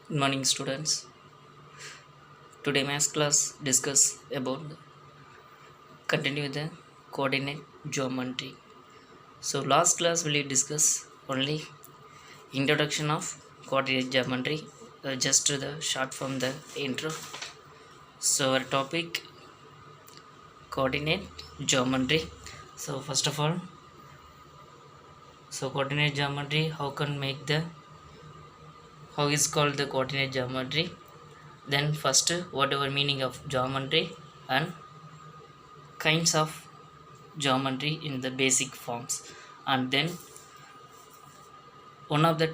Good morning, students. Today, math class discuss about continue the coordinate geometry. So, last class we discuss only introduction of coordinate geometry, just the short from the intro. So, our topic coordinate geometry. So, first of all, coordinate geometry. How is called the coordinate geometry? Then first, whatever meaning of geometry and kinds of geometry in the basic forms, and then one of the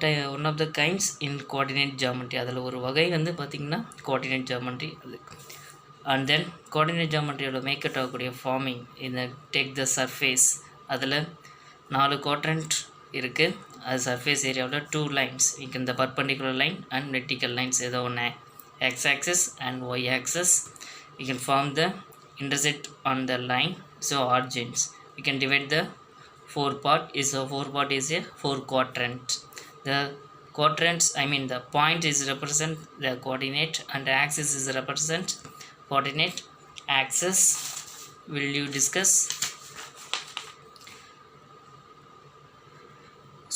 kinds in coordinate geometry அதில் ஒரு வகை வந்து பார்த்திங்கன்னா coordinate geometry அது. And then coordinate geometryயோட மேக்கட் ஆகக்கூடிய farming இந்த take the surface அதில் 4 quadrant இருக்குது. அது சர்ஃபேஸ் ஏரியாவில் 2 lines இந்த perpendicular line and vertical lines ஏதோ ஒன்று x axis and y axis. You can form the intersect on the line, so origins we can divide the four part is a 4 quadrant. The quadrants, I mean the point is represent the coordinate and the axis is represent coordinate axis. Will you discuss?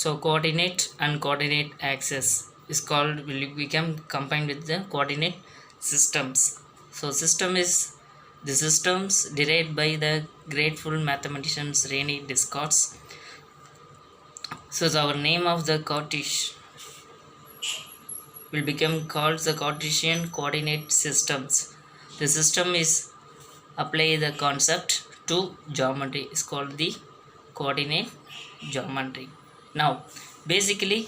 So coordinate and coordinate axis is called will become combined with the coordinate systems. So system is the systems derived by the grateful mathematicians Rene Descartes. So our name of the Cartesian will become called the Cartesian coordinate systems. The system is apply the concept to geometry is called the coordinate geometry. Now basically,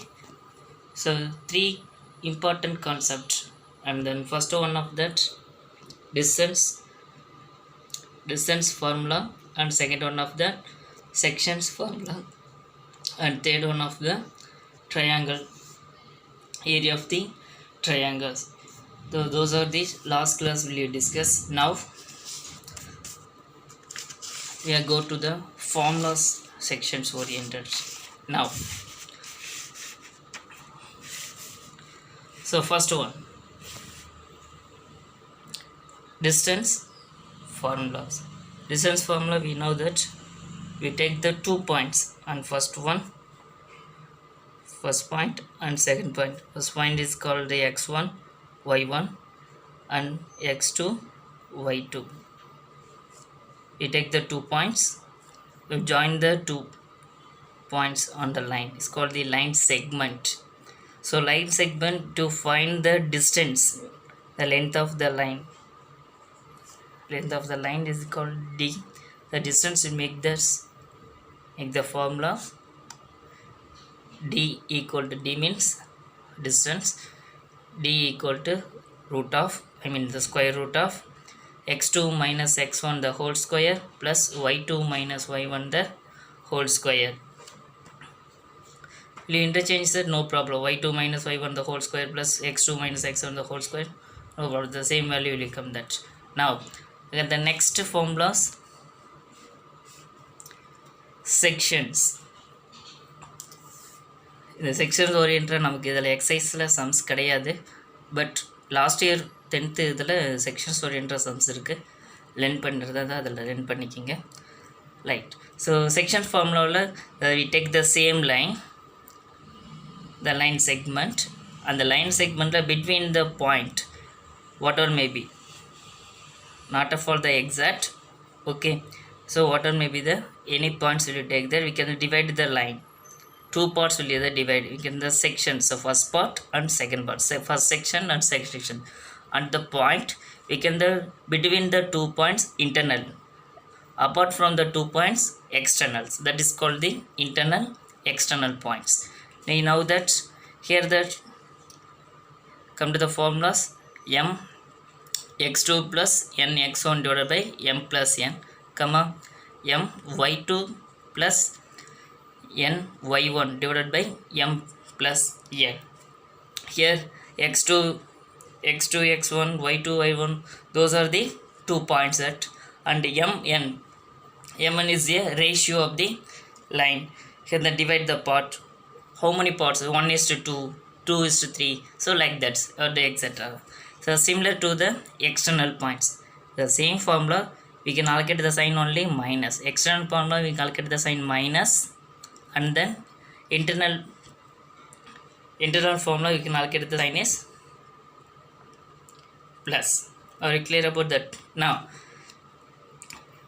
so 3 important concepts, and then first one of that distance formula, and second one of the sections formula, and third one of the triangle area of the triangles. So those are the last class will you discuss. Now we are go to the formulas sections oriented. Now so first one, distance formulas. Distance formula, we know that we take the 2 points, and first point and second point. First point is called the x1 y1 and x2 y2. We take the 2 points, we join the 2 points on the line, it's called the line segment. So line segment, to find the distance, the length of the line is called d. The distance will make the formula d equal to d means distance, d equal to the square root of x2 minus x1 the whole square plus y2 minus y1 the whole square. Will you interchange that? No problem. Y2 minus y1 the whole square plus x2 minus x1 the whole square, no problem, the same value will become that. Now get the next formulas, sections. இந்த sections ஓரியன்டாக நமக்கு இதில் எக்ஸசைஸில் sums கிடையாது, but last year 10th இதில் sections ஓரியன்டாக sums இருக்குது. Learn பண்ணுறதா தான் அதில் லேர்ன் பண்ணிக்கிங்க. ரைட். ஸோ செக்ஷன் ஃபார்முலாவில் we take the same line, the line segment, and the line segment between the point whatever may be, not for the exact, okay. So whatever may be the any points will you take there, we can divide the line. 2 parts will either divide, we can the sections, so first part and second part, so first section and second section, and the point we can the between the 2 points internal, apart from the 2 points externals, that is called the internal external points. Now that here that come to the formulas, m x2 plus n x1 divided by m plus n, comma m y2 plus n y1 divided by m plus n. Here x2 x1 y2 y1, those are the 2 points that, and mn is a ratio of the line. Here the divide the part, how many parts, 1:2, 2:3. So like that, or the etc. So similar to the external points, the same formula we can allocate the sign only minus. External formula we can allocate the sign minus, and then internal formula we can allocate the sign is plus. Are you clear about that? Now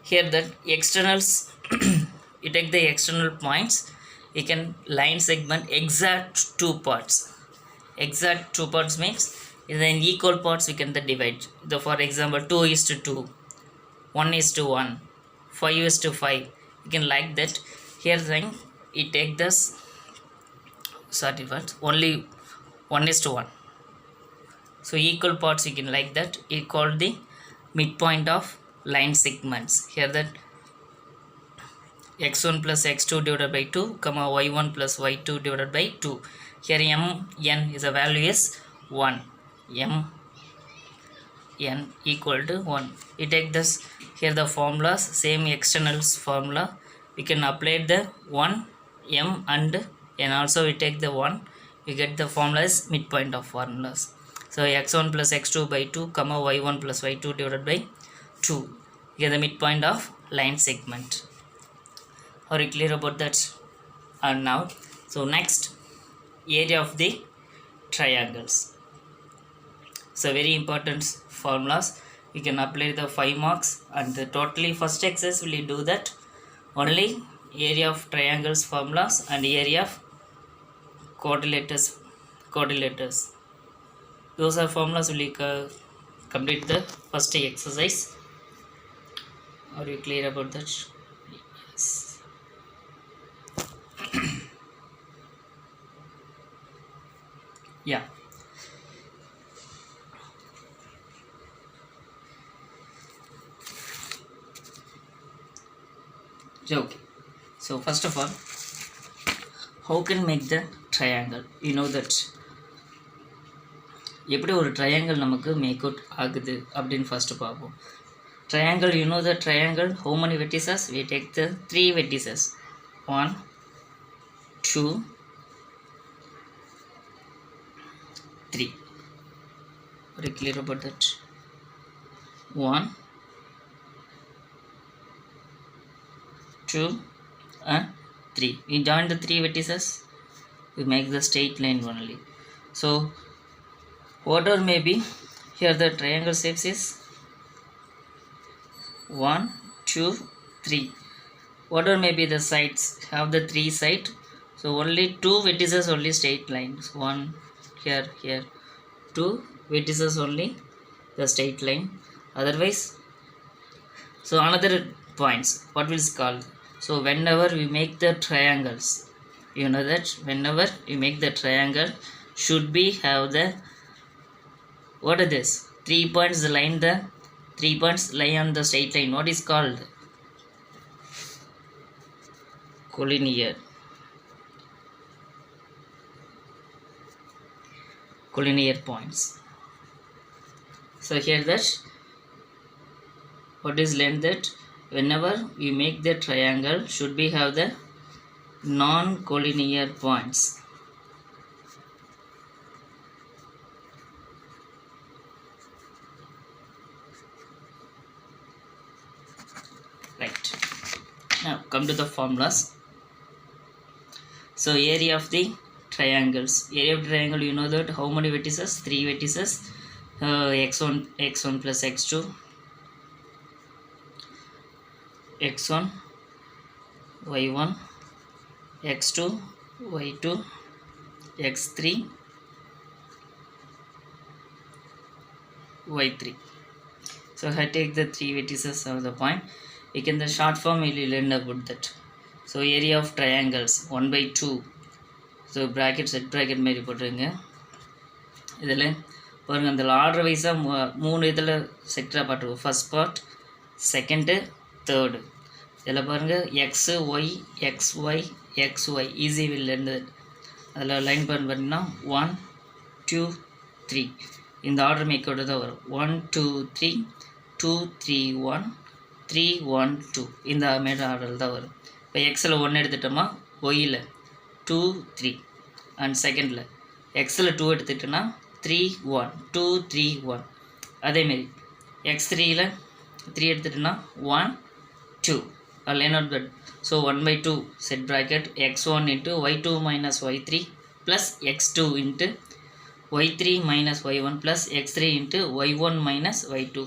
here that externals you take the external points, you can line segment exact two parts. Exact two parts means in equal parts we can divide. For example 2:2, 1:1, 5:5, you can like that. Here then you take this only 1:1. So equal parts you can like that. You call the midpoint of line segments. Here that x1 plus x2 divided by 2 comma y1 plus y2 divided by 2. Here mn is a value is 1. Mn equal to 1. We take this. Here the formulas, same externals formula, we can apply the 1 m and n. Also we take the 1, we get the formula is midpoint of formulas. So x1 plus x2 by 2 comma y1 plus y2 divided by 2. Here the midpoint of line segment. Are you clear about that? And now, so next, area of the triangles. So very important formulas. We can apply the 5 marks, and the totally first exercise will do that only area of triangles formulas and area of quadrilaters. Those are formulas will complete the first exercise. Are you clear about that? Yes. Yeah. Okay. So first of all, how can make the triangle? You know that எப்படி ஒரு triangle நமக்கு make out ஆகுது அப்படின்னு first பார்ப்போம். Triangle, you know the triangle, how many vertices? We take the 3 vertices. 1, 2, 3. Are you clear about that? 1, 2 and 3. We join the 3 vertices, we make the straight line only. So whatever may be, here the triangle shapes is 1, 2, 3. Whatever may be the sides, have the 3 sides. So only 2 vertices only straight lines. 1 here, 2 vertices only the straight line. Otherwise, so another points, what will is called? So whenever we make the triangles, you know that whenever we make the triangle, should be have the, what is this? 3 points line, the 3 points lie on the straight line. What is called? Collinear points. So here that, what is length? That whenever we make the triangle, should be have the non-collinear points. Right. Now come to the formulas. So area of the triangles. Area of triangle, you know that how many vertices? 3 vertices. x1 plus x2, x1, y1, x2, y2, x3, y3. So I take the 3 vertices of the point. We can the short form we will learn about that. So area of triangles 1/2. So bracket set bracket மாதிரி போட்டுருங்க. இதில் பாருங்கள், அந்த order வைஸாக 3 இதில் செக்டராக பார்த்துருவோம். First part, second, third. இதில் பாருங்கள் x y, x y, x y easy will இருந்தது. அதில் லைன் பண்ணிங்கன்னா 1, 2, 3 இந்த ஆர்டர் மேக்கோடு தான் வரும். 1, 2, 3, 2, 3, 1, 3, 1, 2 இந்த மேட ஆர்டர் தான் வரும். இப்போ எக்ஸில் 1 எடுத்துட்டோமா, ஒய்யில் 2, 3 அண்ட் செகண்டில் எக்ஸில் 2 எடுத்துகிட்டோன்னா 3 1 2 3 1. அதேமாரி x3ல் 3 எடுத்துகிட்டோன்னா 1 2 line out that. So 1/2 set bracket x1 into y2 minus y3 plus x2 into y3 minus y1 plus x3 into y1 minus y2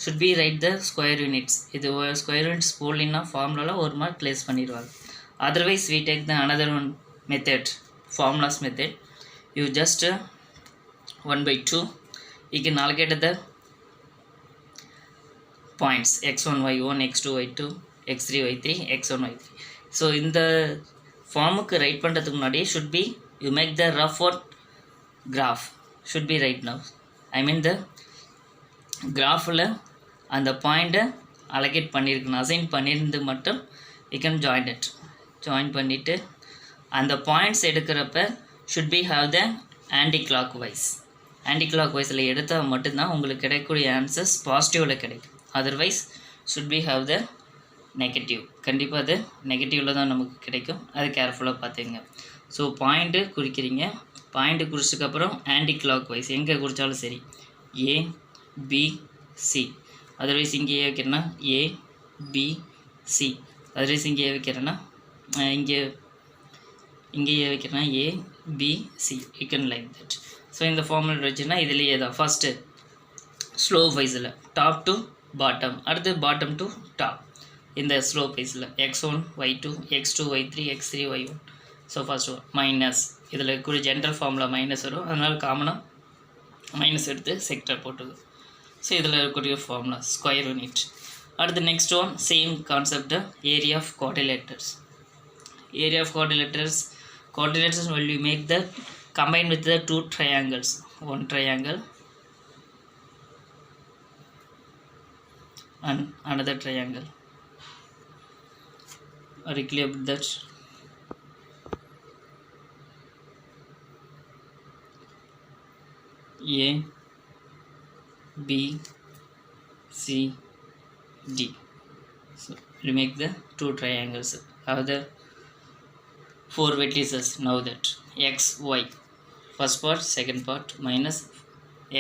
should be write the square units. இது square units போடலின்னா ஃபார்முலாவில் ஒரு மாதிரி place பண்ணிடுவாங்க. Otherwise we take the another one method, formulas method. You just 1/2 you can allocate the points x1 y1 x2 y2 x3 y3 x1 y3. So இந்த ஃபார்முக்கு right பண்ணுறதுக்கு முன்னாடி should be you make the rough or graph should be right now. I mean the கிராஃபில் அந்த பாயிண்ட்டை allocate பண்ணியிருக்கணும், assign பண்ணியிருந்து மட்டும் you can join it. Join பண்ணிவிட்டு அந்த பாயிண்ட்ஸ் எடுக்கிறப்ப should be have the anti clockwise. ஆன்டி கிளாக் வைஸில் எடுத்தால் மட்டும்தான் உங்களுக்கு கிடைக்கக்கூடிய ஆன்சர்ஸ் பாசிட்டிவில் கிடைக்கும். Otherwise should be have the negative. கண்டிப்பாக அது நெகட்டிவில் தான் நமக்கு கிடைக்கும், அது கேர்ஃபுல்லாக பார்த்துங்க. ஸோ பாயிண்ட்டு குறிக்கிறீங்க, பாயிண்ட்டு குறிச்சதுக்கப்புறம் ஆன்டி கிளாக் வைஸ் எங்கே குறித்தாலும் சரி ஏ பி சி. அதர்வைஸ் இங்கே ஏ வைக்கிறேன்னா ஏ பி சி. அதர்வைஸ் இங்கே ஏ வைக்கிறேன்னா இங்கே ஏ வைக்கிறேன்னா A B C. You can like that. So இந்த ஃபார்முலா வச்சுன்னா இதுலேயே தான் ஃபஸ்ட்டு ஸ்லோ வைஸில் டாப் டு பாட்டம், அடுத்து பாட்டம் டு டாப். இந்த ஸ்லோ வைஸில் x1 y2 x2 y3 x3 y1. So first one minus, இதில் கூட ஜென்ரல் ஃபார்முலா மைனஸ் வரும், அதனால் காமனாக மைனஸ் எடுத்து செக்டர் போட்டுது. ஸோ இதில் இருக்கக்கூடிய ஃபார்முலா ஸ்கொயர் யூனிட். அடுத்து next one same concept, area of quadrilaterals. Area of quadrilaterals will you make the combine with the two triangles, one triangle and another triangle. Are you clear with that? A B C D. So we make the two triangles, have the 4 vertices. Now that x y first part second part minus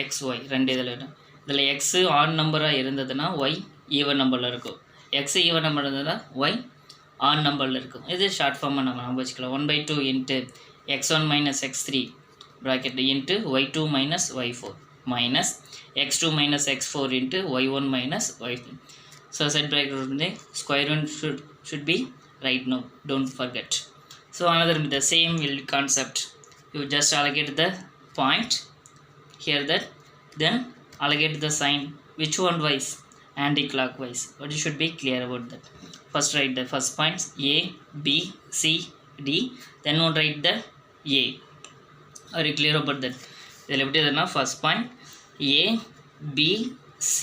x y ரெண்டு இதில் x add நம்பராக இருந்ததுன்னா y even நம்பரில் இருக்கும், x even number இருந்ததுன்னா y odd நம்பரில் இருக்கும். இது ஷார்ட் ஃபார்மாக நம்ம வச்சுக்கலாம். 1/2 into x1 minus x3 bracket into y2 minus y4 minus x2 minus x4 into y1 minus y3. So set bracket வந்து square one should be right now, don't forget. So another the same will concept, you just allocate the point here, that then allocate the sign which one wise, anti-clockwise. But you should be clear about that. First write the first points A B C D, then one write the A. Are you clear about that? இதில் எப்படி எதுனா first point A B C,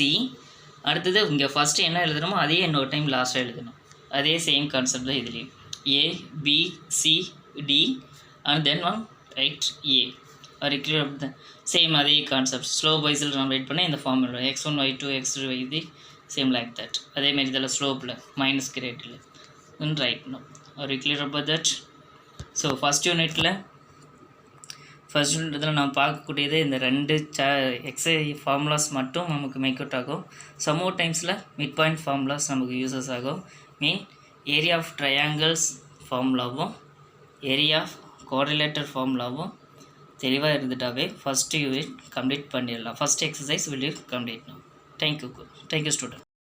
அடுத்தது இங்கே first என்ன எழுதுகிறோமோ அதே இன்னொரு time லாஸ்ட்டாக எழுதணும். அதே சேம் கான்செப்ட் தான் இதுலேயும் A B C D and then one write A. Are you clear about that? Same அதே கான்செப்ட் ஸ்லோ வைஸில் நம்ம ரைட் பண்ண இந்த formula x1 y2 x3 y3 same like that. அதேமாரி இதில் ஸ்லோப்பில் மைனஸ் கிரேட்டில் right no. Are you clear about that? So first யூனிட்டில் நம்ம பார்க்கக்கூடியது இந்த ரெண்டு எக்ஸை ஃபார்முலாஸ் மட்டும் நமக்கு மேக் அவுட் ஆகும். சம் மோர் டைம்ஸில் மிட் பாயிண்ட் ஃபார்முலாஸ் நமக்கு யூஸஸ் ஆகும். மீன் ஏரியா ஆஃப் ட்ரையாங்கிள்ஸ் ஃபார்முலாவும் ஏரியா ஆஃப் குவாட்ரிலேட்டர் ஃபார்முலாவும் தெளிவாக இருந்துட்டாவே ஃபஸ்ட்டு யூனிட் கம்ப்ளீட் பண்ணிடலாம். First exercise will you complete. Thank you student.